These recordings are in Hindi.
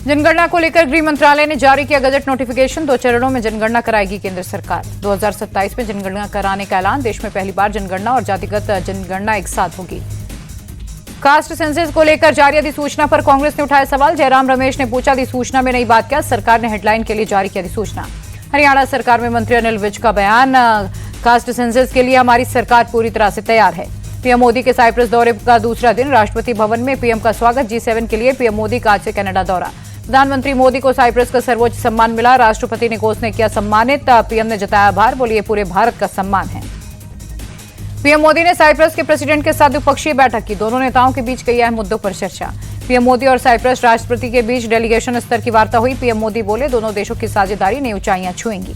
जनगणना को लेकर गृह मंत्रालय ने जारी किया गजट नोटिफिकेशन। 2 चरणों में जनगणना कराएगी केंद्र सरकार। 2027 में जनगणना कराने का ऐलान। देश में पहली बार जनगणना और जातिगत जनगणना एक साथ होगी। कास्ट सेंसस को लेकर जारी अधिसूचना पर कांग्रेस ने उठाया सवाल। जयराम रमेश ने पूछा, अधिसूचना में नई बात क्या? सरकार ने हेडलाइन के लिए जारी की अधिसूचना। हरियाणा सरकार में मंत्री अनिल विज का बयान, कास्ट सेंसस के लिए हमारी सरकार पूरी तरह से तैयार है। पीएम मोदी के साइप्रस दौरे का दूसरा दिन। राष्ट्रपति भवन में पीएम का स्वागत। G7 के लिए पीएम मोदी का आज से कनाडा दौरा। प्रधानमंत्री मोदी को साइप्रस का सर्वोच्च सम्मान मिला। राष्ट्रपति निकोस ने किया सम्मानित। पीएम ने जताया आभार, बोले ये पूरे भारत का सम्मान है। पीएम मोदी ने साइप्रस के प्रेसिडेंट के साथ द्विपक्षीय बैठक की। दोनों नेताओं के बीच कई अहम मुद्दों पर चर्चा। पीएम मोदी और साइप्रस राष्ट्रपति के बीच डेलीगेशन स्तर की वार्ता हुई। पीएम मोदी बोले, दोनों देशों की साझेदारी नई ऊंचाइयां छुएंगी।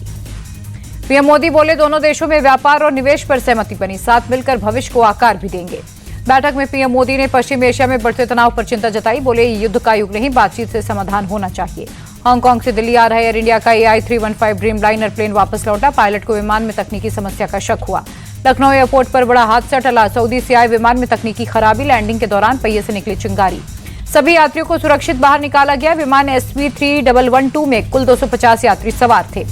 पीएम मोदी बोले, दोनों देशों में व्यापार और निवेश पर सहमति बनी। साथ मिलकर भविष्य को आकार भी देंगे। बैठक में पीएम मोदी ने पश्चिम एशिया में बढ़ते तनाव पर चिंता जताई। बोले, युद्ध का युग नहीं, बातचीत से समाधान होना चाहिए। हांगकांग से दिल्ली आ रहा एयर इंडिया का AI-315 ड्रीमलाइनर प्लेन वापस लौटा। पायलट को विमान में तकनीकी समस्या का शक हुआ। लखनऊ एयरपोर्ट पर बड़ा हादसा टला। सऊदी से आए विमान में तकनीकी खराबी। लैंडिंग के दौरान पहिए से निकली चिंगारी। सभी यात्रियों को सुरक्षित बाहर निकाला गया। विमान SV-3112 में कुल 250 यात्री सवार थे।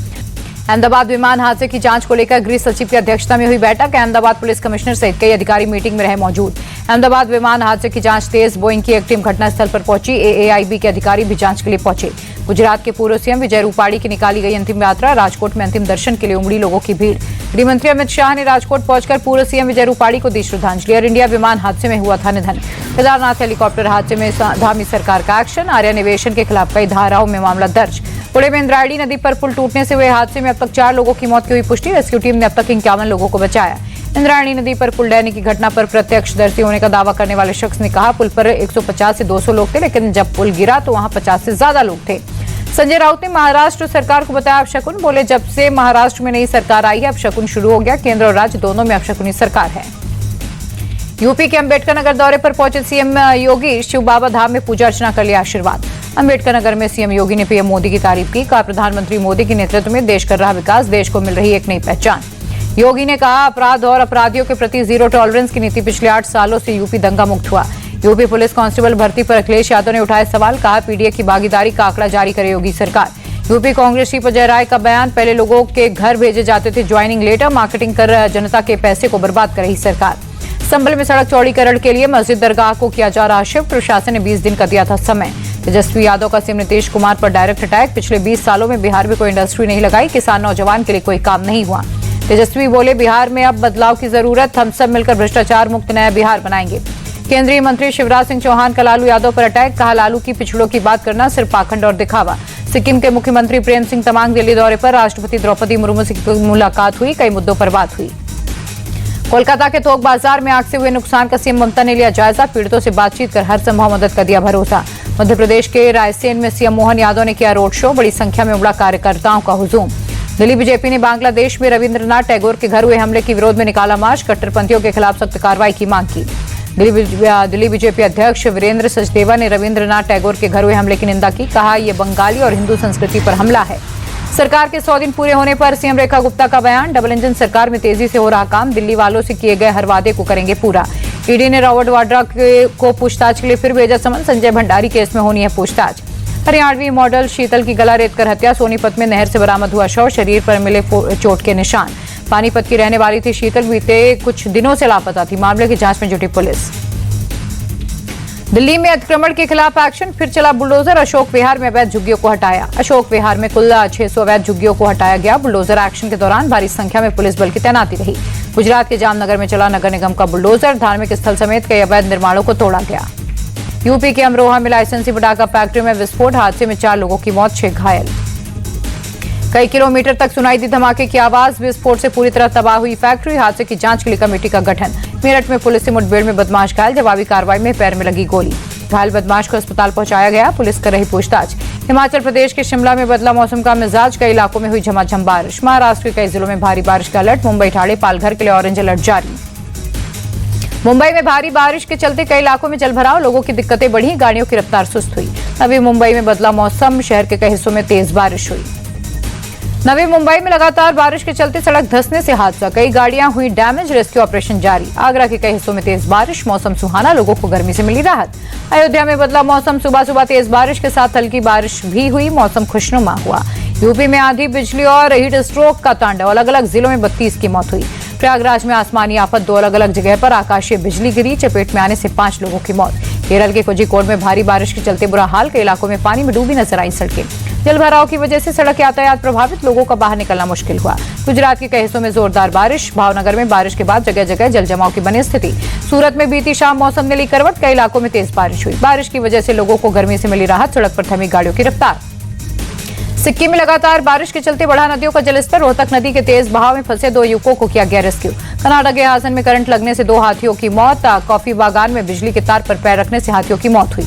अहमदाबाद विमान हादसे की जांच को लेकर गृह सचिव की अध्यक्षता में हुई बैठक। अहमदाबाद पुलिस कमिश्नर सहित कई अधिकारी मीटिंग में रहे मौजूद। अहमदाबाद विमान हादसे की जांच तेज। बोइंग की एक टीम घटनास्थल पर पहुंची। AAIB के अधिकारी भी जांच के लिए पहुंचे। गुजरात के पूर्व सीएम विजय रूपाणी की निकाली गई अंतिम यात्रा। राजकोट में अंतिम दर्शन के लिए उमड़ी लोगों की भीड़। गृहमंत्री अमित शाह ने राजकोट पहुंचकर पूर्व सीएम विजय रूपाणी को दी श्रद्धांजलि। एयर इंडिया विमान हादसे में हुआ था निधन। केदारनाथ हेलीकॉप्टर हादसे में धामी सरकार का एक्शन। आर्या निवेशन के खिलाफ कई धाराओं में मामला दर्ज। पुणे में इंद्रायणी नदी पर पुल टूटने से हुए हादसे में अब तक 4 लोगों की मौत की हुई पुष्टि। रेस्क्यू टीम ने अब तक 51 लोगों को बचाया। इंद्रायणी नदी पर पुल ढहने की घटना पर प्रत्यक्षदर्शी होने का दावा करने वाले शख्स ने कहा, पुल पर 150 से 200 लोग थे, लेकिन जब पुल गिरा तो वहां 50 से ज्यादा लोग थे। संजय राउत ने महाराष्ट्र सरकार को बताया अपशकुन। बोले, जब से महाराष्ट्र में नई सरकार आई है अपशकुन शुरू हो गया। केंद्र और राज्य दोनों में अपशकुनी सरकार है। यूपी के अंबेडकर नगर दौरे पर पहुंचे सीएम योगी। शिव बाबा धाम में पूजा अर्चना कर लिया आशीर्वाद। अंबेडकर नगर में सीएम योगी ने पीएम मोदी की तारीफ की। कहा, प्रधानमंत्री मोदी के नेतृत्व में देश कर रहा विकास, देश को मिल रही एक नई पहचान। योगी ने कहा, अपराध और अपराधियों के प्रति जीरो टॉलरेंस की नीति पिछले 8 सालों से यूपी दंगा मुक्त हुआ। यूपी पुलिस कांस्टेबल भर्ती पर अखिलेश यादव ने उठाए सवाल। कहा, पीडीए की भागीदारी का आंकड़ा जारी करे योगी सरकार। यूपी कांग्रेस चीफ अजय राय का बयान, पहले लोगों के घर भेजे जाते थे ज्वाइनिंग लेटर, मार्केटिंग कर जनता के पैसे को बर्बाद कर रही सरकार। संभल में सड़क चौड़ीकरण के लिए मस्जिद दरगाह को किया जा रहा शिफ्ट। प्रशासन ने 20 दिन का दिया था समय। तेजस्वी यादव का सीएम नीतीश कुमार पर डायरेक्ट अटैक। पिछले 20 सालों में बिहार में कोई इंडस्ट्री नहीं लगाई, किसान नौजवान के लिए कोई काम नहीं हुआ। तेजस्वी बोले, बिहार में अब बदलाव की जरूरत, हम सब मिलकर भ्रष्टाचार मुक्त नया बिहार बनाएंगे। केंद्रीय मंत्री शिवराज सिंह चौहान का लालू यादव पर अटैक। कहा, लालू की पिछड़ों की बात करना सिर्फ पाखंड और दिखावा। सिक्किम के मुख्यमंत्री प्रेम सिंह तमांग दिल्ली दौरे पर। राष्ट्रपति द्रौपदी मुर्मू से मुलाकात हुई। कई मुद्दों पर बात हुई। कोलकाता के थोक बाजार में आग से हुए नुकसान का सीएम ममता ने लिया जायजा। पीड़ितों से बातचीत कर हर संभव मदद का दिया भरोसा। मध्य प्रदेश के रायसेन में सीएम मोहन यादव ने किया रोड शो। बड़ी संख्या में उमड़ा कार्यकर्ताओं का हुजूम। दिल्ली बीजेपी ने बांग्लादेश में रविंद्रनाथ टैगोर के घर हुए हमले के विरोध में निकाला मार्च। कट्टरपंथियों के खिलाफ सख्त कार्रवाई की मांग की। दिल्ली बीजेपी अध्यक्ष वीरेंद्र सचदेवा ने रविंद्रनाथ टैगोर के घर हुए हमले की निंदा की। कहा, यह बंगाली और हिंदू संस्कृति पर हमला है। सरकार के 100 दिन पूरे होने पर सीएम रेखा गुप्ता का बयान। डबल इंजन सरकार में तेजी से हो रहा काम। दिल्ली वालों से किए गए हर वादे को करेंगे पूरा। ईडी ने रॉबर्ट वाड्रा को पूछताछ के लिए फिर भेजा समन। संजय भंडारी केस में होनी है पूछताछ। हरियाणवी मॉडल शीतल की गला रेत कर हत्या। सोनीपत में नहर से बरामद हुआ शव। शरीर पर मिले चोट के निशान। पानीपत की रहने वाली थी शीतल। बीते कुछ दिनों से लापता थी। मामले की जांच में जुटी पुलिस। दिल्ली में अतिक्रमण के खिलाफ एक्शन। फिर चला बुलडोजर। अशोक विहार में अवैध झुग्गियों को हटाया। अशोक विहार में कुल 600 अवैध झुग्गियों को हटाया गया। बुलडोजर एक्शन के दौरान भारी संख्या में पुलिस बल की तैनाती रही। गुजरात के जामनगर में चला नगर निगम का बुलडोजर। धार्मिक स्थल समेत कई अवैध निर्माणों को तोड़ा गया। यूपी के अमरोहा में लाइसेंसी पटाखा फैक्ट्री में विस्फोट। हादसे में 4 लोगों की मौत, 6 घायल। कई किलोमीटर तक सुनाई दी धमाके की आवाज। विस्फोट से पूरी तरह तबाह हुई फैक्ट्री। हादसे की जांच के लिए कमेटी का गठन। मेरठ में पुलिस से मुठभेड़ में बदमाश घायल। जवाबी कार्रवाई में पैर में लगी गोली। घायल बदमाश को अस्पताल पहुंचाया गया। पुलिस कर रही पूछताछ। हिमाचल प्रदेश के शिमला में बदला मौसम का मिजाज। कई इलाकों में हुई झमाझम बारिश। महाराष्ट्र के कई जिलों में भारी बारिश का अलर्ट। मुंबई, ठाणे, पालघर के लिए ऑरेंज अलर्ट जारी। मुंबई में भारी बारिश के चलते कई इलाकों में जलभराव। लोगों की दिक्कतें बढ़ी। गाड़ियों की रफ्तार सुस्त हुई। अभी मुंबई में बदला मौसम। शहर के कई हिस्सों में तेज बारिश हुई। नवी मुंबई में लगातार बारिश के चलते सड़क धंसने से हादसा, कई गाड़ियां हुई डैमेज, रेस्क्यू ऑपरेशन जारी। आगरा के कई हिस्सों में तेज बारिश, मौसम सुहाना, लोगों को गर्मी से मिली राहत। अयोध्या में बदला मौसम, सुबह सुबह तेज बारिश के साथ हल्की बारिश भी हुई, मौसम खुशनुमा हुआ। यूपी में आंधी, बिजली और हीट स्ट्रोक का तांडव, अलग अलग जिलों में 32 की मौत हुई। प्रयागराज में आसमानी आफत, 2 अलग अलग जगह पर आकाशीय बिजली गिरी, चपेट में आने से 5 लोगों की मौत। केरल के कोझिकोड में भारी बारिश के चलते बुरा हाल, कई इलाकों में पानी में डूबी नजर आई सड़कें। जलभराव की वजह से सड़क यातायात प्रभावित, लोगों का बाहर निकलना मुश्किल हुआ। गुजरात के कई हिस्सों में जोरदार बारिश, भावनगर में बारिश के बाद जगह जगह जलजमाव की बनी स्थिति। सूरत में बीती शाम मौसम ने ली करवट, कई इलाकों में तेज बारिश हुई। बारिश की वजह से लोगों को गर्मी से मिली राहत, सड़क पर थमी गाड़ियों की रफ्तार। सिक्किम में लगातार बारिश के चलते बढ़ा नदियों का जलस्तर, रोहतक नदी के तेज बहाव में फंसे 2 युवकों को किया गया रेस्क्यू। कर्नाटक के हासन में करंट लगने से 2 हाथियों की मौत, कॉफी बागान में बिजली के तार पर पैर रखने से हाथियों की मौत हुई।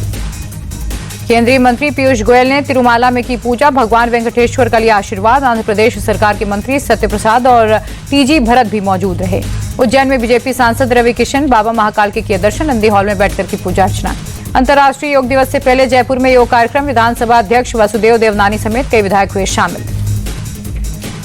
केंद्रीय मंत्री पीयूष गोयल ने तिरुमाला में की पूजा, भगवान वेंकटेश्वर का लिया आशीर्वाद। आंध्र प्रदेश सरकार के मंत्री सत्यप्रसाद और टीजी भरत भी मौजूद रहे। उज्जैन में बीजेपी सांसद रवि किशन, बाबा महाकाल के किए दर्शन, नंदी हॉल में बैठकर की पूजा अर्चना। अंतर्राष्ट्रीय योग दिवस से पहले जयपुर में योग कार्यक्रम, विधानसभा अध्यक्ष वासुदेव देवनानी समेत कई विधायक हुए शामिल।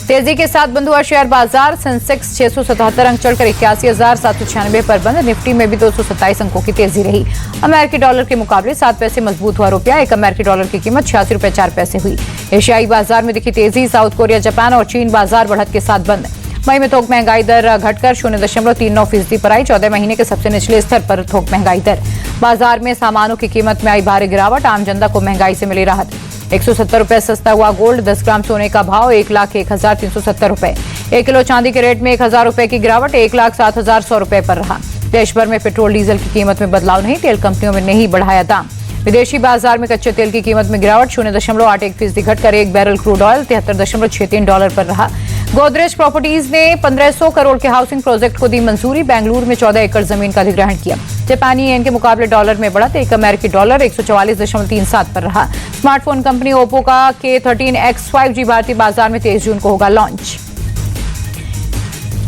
तेजी के साथ बंद हुआ शेयर बाजार, सेंसेक्स 677 अंक चढ़कर 81,796 पर बंद। निफ्टी में भी 227 अंकों की तेजी रही। अमेरिकी डॉलर के मुकाबले 7 पैसे मजबूत हुआ रुपया, 1 अमेरिकी डॉलर की कीमत 86.04 हुई। एशियाई बाजार में दिखी तेजी, साउथ कोरिया, जापान और चीन बाजार बढ़त के साथ बंद। मई में थोक महंगाई दर घटकर 0.39% पर आई, 14 महीने के सबसे निचले स्तर पर थोक महंगाई दर। बाजार में सामानों की कीमत में आई भारी गिरावट, आम जनता को महंगाई से मिली राहत। 170 रुपए सस्ता हुआ गोल्ड, 10 ग्राम सोने का भाव 1,01,370 रुपए। 1 किलो चांदी के रेट में 1,000 रुपए की गिरावट, 1,07,100 रुपए पर रहा। देश भर में पेट्रोल डीजल की कीमत में बदलाव नहीं, तेल कंपनियों में नहीं बढ़ाया दाम। विदेशी बाजार में कच्चे तेल की कीमत में गिरावट, 0.81% घटकर 1 बैरल क्रूड ऑयल $73.63 पर रहा। गोदरेज प्रॉपर्टीज ने 1500 करोड़ के हाउसिंग प्रोजेक्ट को दी मंजूरी, बेंगलुरु में 14 एकड़ जमीन का अधिग्रहण किया। जापानी येन के मुकाबले डॉलर में बढ़त, 1 अमेरिकी डॉलर 144.37 पर रहा। स्मार्टफोन कंपनी ओप्पो का K13X 5G भारतीय बाजार में 23 जून को होगा लॉन्च।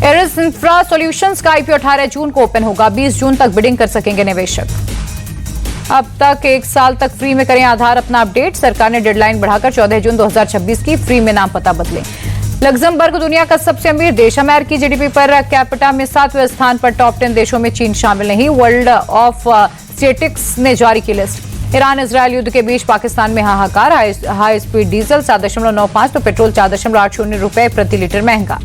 एरिस इंफ्रा सॉल्यूशंस का IPO 18 जून को ओपन होगा, 20 जून तक बिडिंग कर सकेंगे निवेशक। अब तक 1 साल तक फ्री में करें आधार अपना अपडेट, सरकार ने डेडलाइन बढ़ाकर 14 जून 2026 की, फ्री में नाम पता बदलें। लग्जमबर्ग दुनिया का सबसे अमीर देश, अमेरिकी जीडीपी पर कैपिटा में 7वें स्थान पर, टॉप 10 देशों में चीन शामिल नहीं। वर्ल्ड ऑफ स्टेटिक्स ने जारी की लिस्ट। ईरान इजरायल युद्ध के बीच पाकिस्तान में हाहाकार, हाई स्पीड डीजल 7.95 तो पेट्रोल 4.80 रुपए प्रति लीटर महंगा।